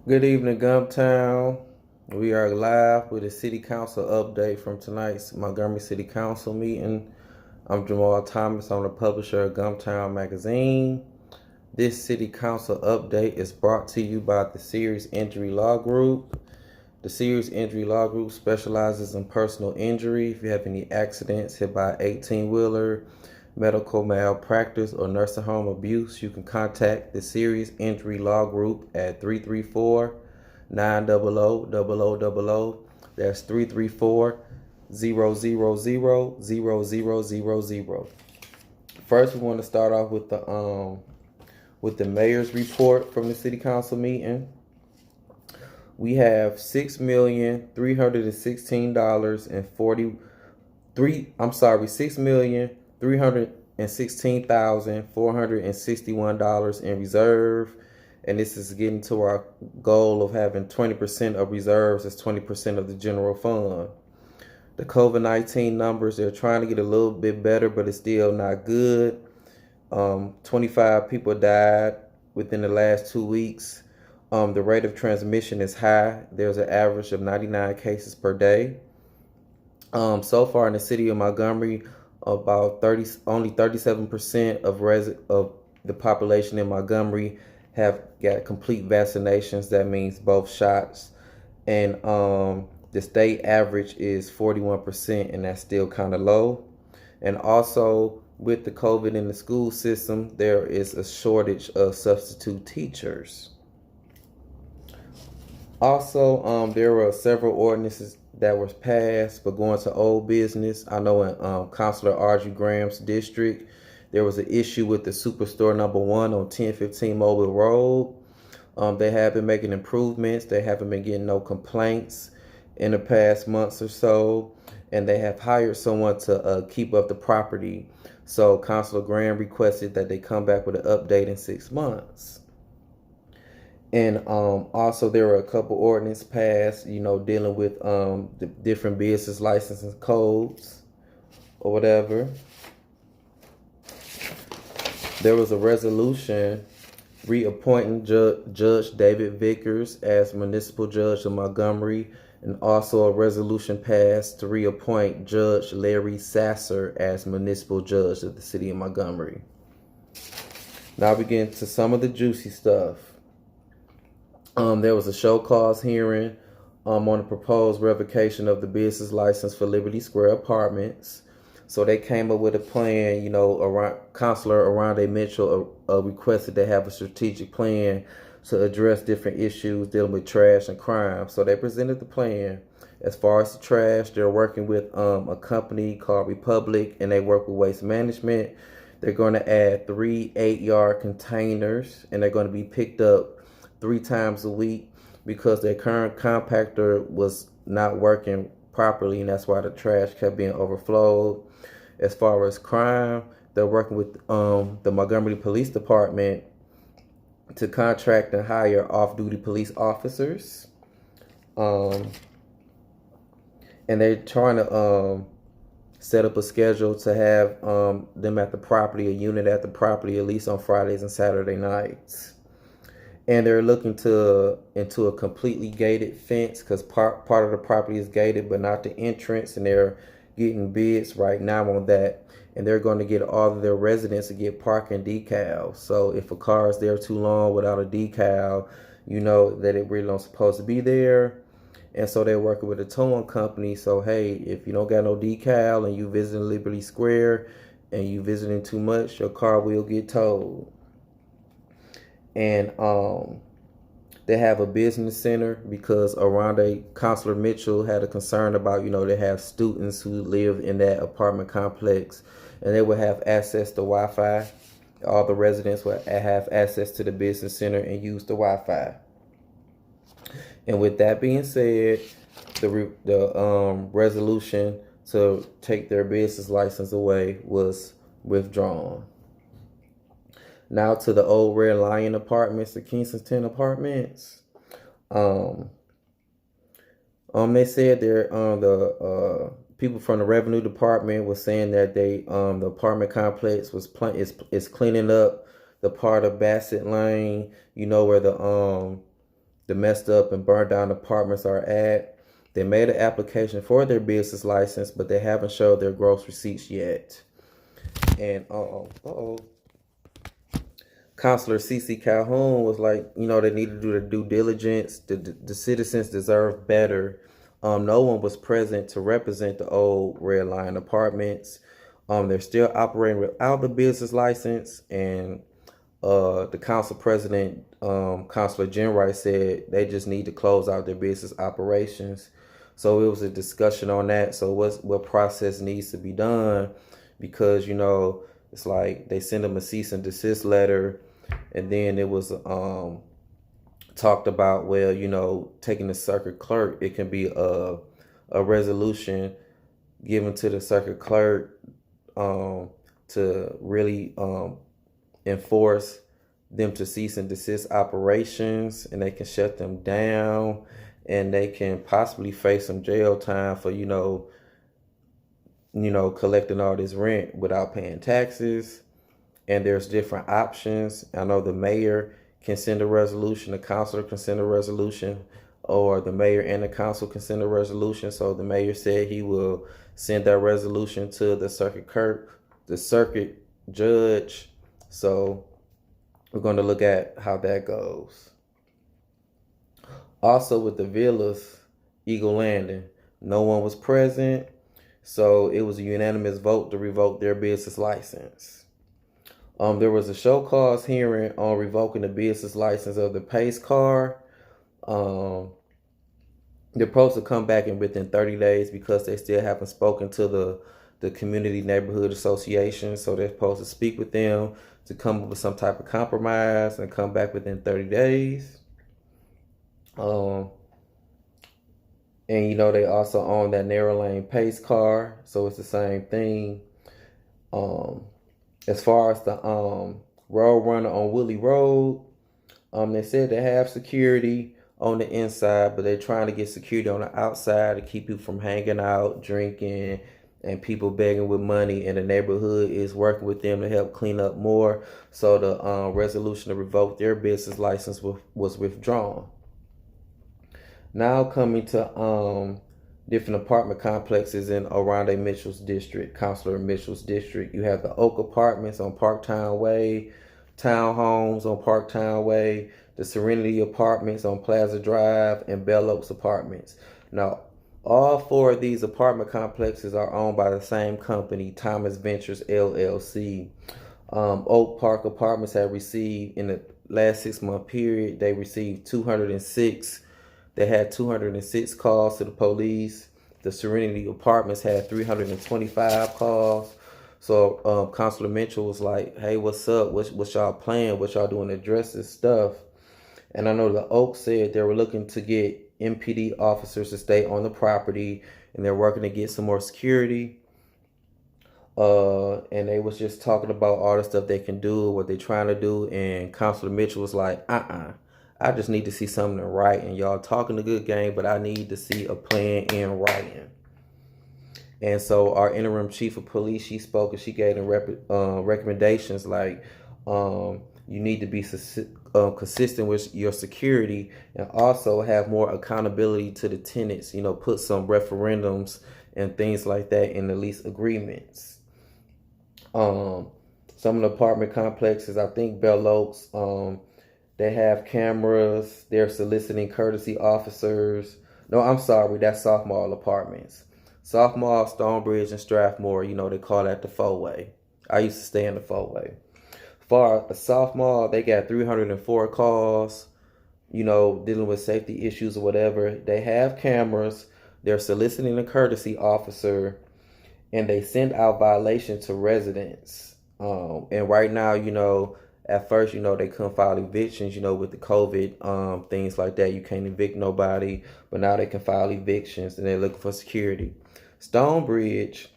Good evening, Gumptown. We are live with a City Council update from tonight's Montgomery City Council meeting. I'm Jamal Thomas. I'm the publisher of Gumptown Magazine. This City Council update is brought to you by the Serious Injury Law Group. The Serious Injury Law Group specializes in personal injury. If you have any accidents, hit by an 18-wheeler, medical malpractice, or nursing home abuse, you can contact the Serious Injury Law Group at 334-900-0000. That's 334-000-0000. First, we want to start off with the mayor's report from the city council meeting. We have $6,316,461 in reserve, and this is getting to our goal of having 20% of reserves as 20% of the general fund. The COVID-19 numbers, they're trying to get a little bit better, but it's still not good. 25 people died within the last 2 weeks. The rate of transmission is high. There's an average of 99 cases per day. So far in the city of Montgomery, only 37% of the population in Montgomery have got complete vaccinations. That means both shots. And the state average is 41%, and that's still kind of low. And also, with the COVID in the school system, there is a shortage of substitute teachers. Also, there were several ordinances that was passed for going to old business. I know in Councilor R.G. Graham's district, there was an issue with the Superstore number 1 on 1015 Mobile Road. They have been making improvements. They haven't been getting no complaints in the past months or so, and they have hired someone to keep up the property. So Councilor Graham requested that they come back with an update in 6 months. And also there were a couple ordinances passed, dealing with the different business licensing codes or whatever. There was a resolution reappointing Judge David Vickers as municipal judge of Montgomery, and also a resolution passed to reappoint Judge Larry Sasser as municipal judge of the city of Montgomery. Now we get into some of the juicy stuff. There was a show cause hearing on the proposed revocation of the business license for Liberty Square Apartments. So they came up with a plan. Councilor Aronde Mitchell requested to have a strategic plan to address different issues dealing with trash and crime. So they presented the plan. As far as the trash, they're working with a company called Republic, and they work with waste management. They're going to add 3 8-yard containers, and they're going to be picked up 3 times a week because their current compactor was not working properly, and that's why the trash kept being overflowed. As far as crime, they're working with the Montgomery Police Department to contract and hire off-duty police officers. And they're trying to set up a schedule to have them at the property, a unit at the property, at least on Fridays and Saturday nights. And they're looking into a completely gated fence because part of the property is gated, but not the entrance. And they're getting bids right now on that. And they're going to get all of their residents to get parking decals. So if a car is there too long without a decal, you know that it really don't supposed to be there. And so they're working with a towing company. So hey, if you don't got no decal and you visiting Liberty Square and you visiting too much, your car will get towed. And they have a business center because Councilor Mitchell had a concern about, they have students who live in that apartment complex, and they would have access to Wi-Fi. All the residents would have access to the business center and use the Wi-Fi. And with that being said, the resolution to take their business license away was withdrawn. Now to the old Red Lion apartments, the Kingston apartments. They said the people from the revenue department was saying that the apartment complex is cleaning up the part of Bassett Lane, where the the messed up and burned down apartments are at. They made an application for their business license, but they haven't showed their gross receipts yet. And Counselor CC Calhoun was like, they need to do the due diligence. The citizens deserve better. No one was present to represent the old Red Line apartments. They're still operating without the business license, and the council president, Councilor Jenright, said they just need to close out their business operations. So it was a discussion on that. So what process needs to be done, because it's like they send them a cease and desist letter, and then it was talked about, well, taking the circuit clerk. It can be a resolution given to the circuit clerk to really enforce them to cease and desist operations, and they can shut them down, and they can possibly face some jail time for collecting all this rent without paying taxes. And there's different options. I know the mayor can send a resolution, the councilor can send a resolution, or the mayor and the council can send a resolution. So the mayor said he will send that resolution to the circuit judge. So we're going to look at how that goes. Also with the villas, Eagle Landing, no one was present, so it was a unanimous vote to revoke their business license. There was a show cause hearing on revoking the business license of the Pace car. They're supposed to come back in within 30 days because they still haven't spoken to the community neighborhood association. So they're supposed to speak with them to come up with some type of compromise and come back within 30 days. And they also own that narrow lane Pace car, so it's the same thing. As far as the road runner on Willie Road, they said they have security on the inside, but they're trying to get security on the outside to keep you from hanging out, drinking, and people begging with money. And the neighborhood is working with them to help clean up more. So the resolution to revoke their business license was withdrawn. Now coming to different apartment complexes in Oronde Mitchell's district, Councilor Mitchell's district. You have the Oak Apartments on Parktown Way, Townhomes on Parktown Way, the Serenity Apartments on Plaza Drive, and Bell Oaks Apartments. Now, all four of these apartment complexes are owned by the same company, Thomas Ventures LLC. Oak Park Apartments have received, in the last 6-month period, they received 206. They had 206 calls to the police. The Serenity Apartments had 325 calls. So Councilor Mitchell was like, hey, what's up? What y'all playing? What y'all doing to address this stuff? And I know the Oak said they were looking to get MPD officers to stay on the property, and they're working to get some more security. And they was just talking about all the stuff they can do, what they're trying to do. And Councilor Mitchell was like, I just need to see something in writing. Y'all talking a good game, but I need to see a plan in writing. And so our interim chief of police, she spoke and she gave them recommendations like you need to be consistent with your security, and also have more accountability to the tenants. Put some referendums and things like that in the lease agreements. Some of the apartment complexes, I think Bell Oaks, they have cameras. They're soliciting courtesy officers. No, I'm sorry. That's Sophomore Apartments. Sophomore, Stonebridge, and Strathmore, they call that the four-way. I used to stay in the four-way. For the Sophomore, they got 304 calls, dealing with safety issues or whatever. They have cameras. They're soliciting a courtesy officer, and they send out violations to residents. And right now, at first, they couldn't file evictions, with the COVID, things like that. You can't evict nobody, but now they can file evictions, and they're looking for security. Stonebridge,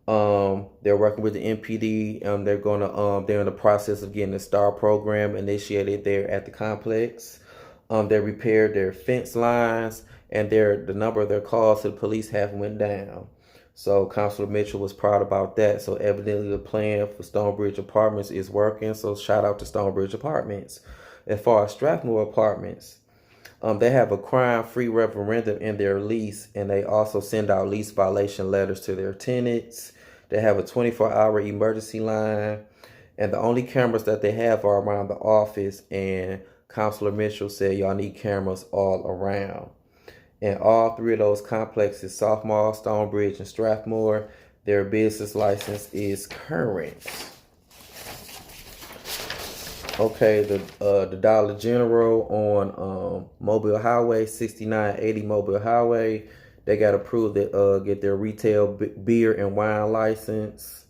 they're working with the MPD. They're in the process of getting the STAR program initiated there at the complex. They repaired their fence lines, and the number of their calls to the police have went down. So Councilor Mitchell was proud about that. So evidently the plan for Stonebridge Apartments is working. So shout out to Stonebridge Apartments. As far as Strathmore Apartments, They have a crime-free referendum in their lease, and they also send out lease violation letters to their tenants. They have a 24-hour emergency line, and the only cameras that they have are around the office. And Counselor Mitchell said y'all need cameras all around. And all three of those complexes, Sophomore, Stonebridge, and Strathmore, their business license is current. Okay, the Dollar General on Mobile Highway, 6980 Mobile Highway, they got approved to get their retail beer and wine license.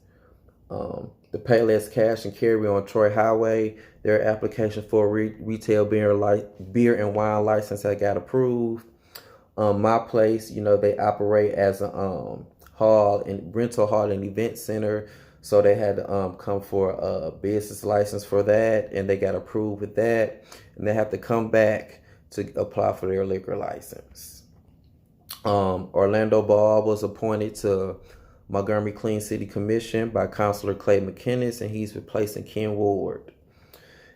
The Payless Cash and Carry on Troy Highway, their application for retail beer and wine license had got approved. My Place, they operate as a rental hall and event center. So they had to come for a business license for that, and they got approved with that. And they have to come back to apply for their liquor license. Orlando Ball was appointed to Montgomery Clean City Commission by Councilor Clay McKinnis, and he's replacing Ken Ward.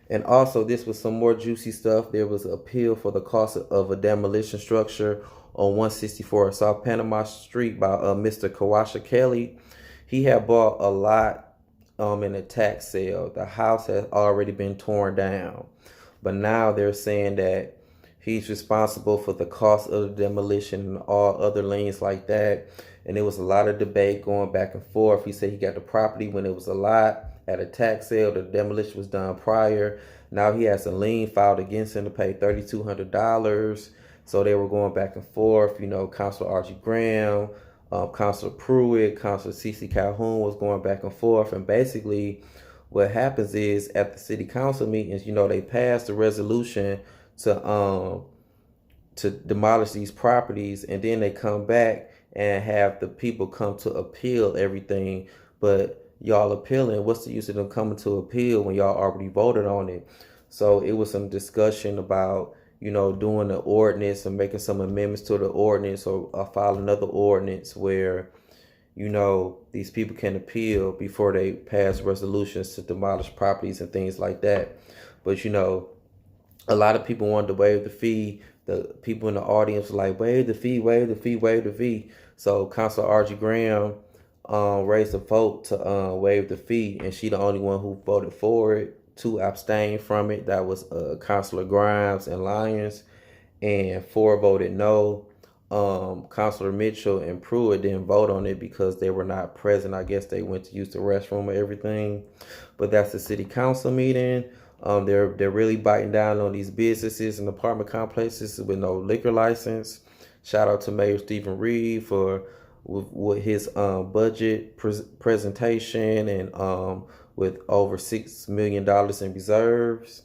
And also, this was some more juicy stuff. There was an appeal for the cost of a demolition structure on 164 South Panama Street by Mr. Kawasha Kelly. He had bought a lot in a tax sale. The house has already been torn down. But now they're saying that he's responsible for the cost of the demolition and all other liens like that. And there was a lot of debate going back and forth. He said he got the property when it was a lot at a tax sale. The demolition was done prior. Now he has a lien filed against him to pay $3,200. So they were going back and forth. Councilor Archie Graham, Councilor Pruitt, Councilor Cece Calhoun was going back and forth. And basically what happens is at the city council meetings, they passed a resolution to demolish these properties, and then they come back and have the people come to appeal everything. But y'all appealing, what's the use of them coming to appeal when y'all already voted on it? So it was some discussion about doing the ordinance and making some amendments to the ordinance, or file another ordinance where, these people can appeal before they pass resolutions to demolish properties and things like that. But, a lot of people wanted to waive the fee. The people in the audience were like, waive the fee, waive the fee, waive the fee. So Councilor Archie Graham raised a vote to waive the fee, and she the only one who voted for it. 2 abstained from it. That was Councilor Grimes and Lyons, and 4 voted no. Councilor Mitchell and Pruitt didn't vote on it because they were not present. I guess they went to use the restroom or everything. But that's the city council meeting. They're really biting down on these businesses and apartment complexes with no liquor license. Shout out to Mayor Stephen Reed for with his budget presentation, and with over $6 million in reserves.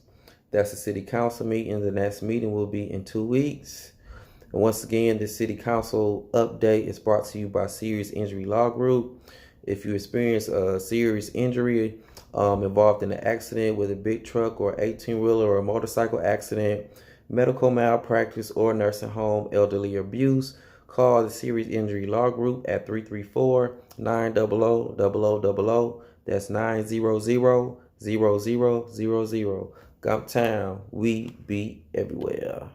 That's the city council meeting. The next meeting will be in 2 weeks. And once again, the city council update is brought to you by Serious Injury Law Group. If you experience a serious injury involved in an accident with a big truck or 18-wheeler or a motorcycle accident, medical malpractice, or nursing home elderly abuse, call the Serious Injury Law Group at 334-900-0000. That's 900-0000. Gumptown, we be everywhere.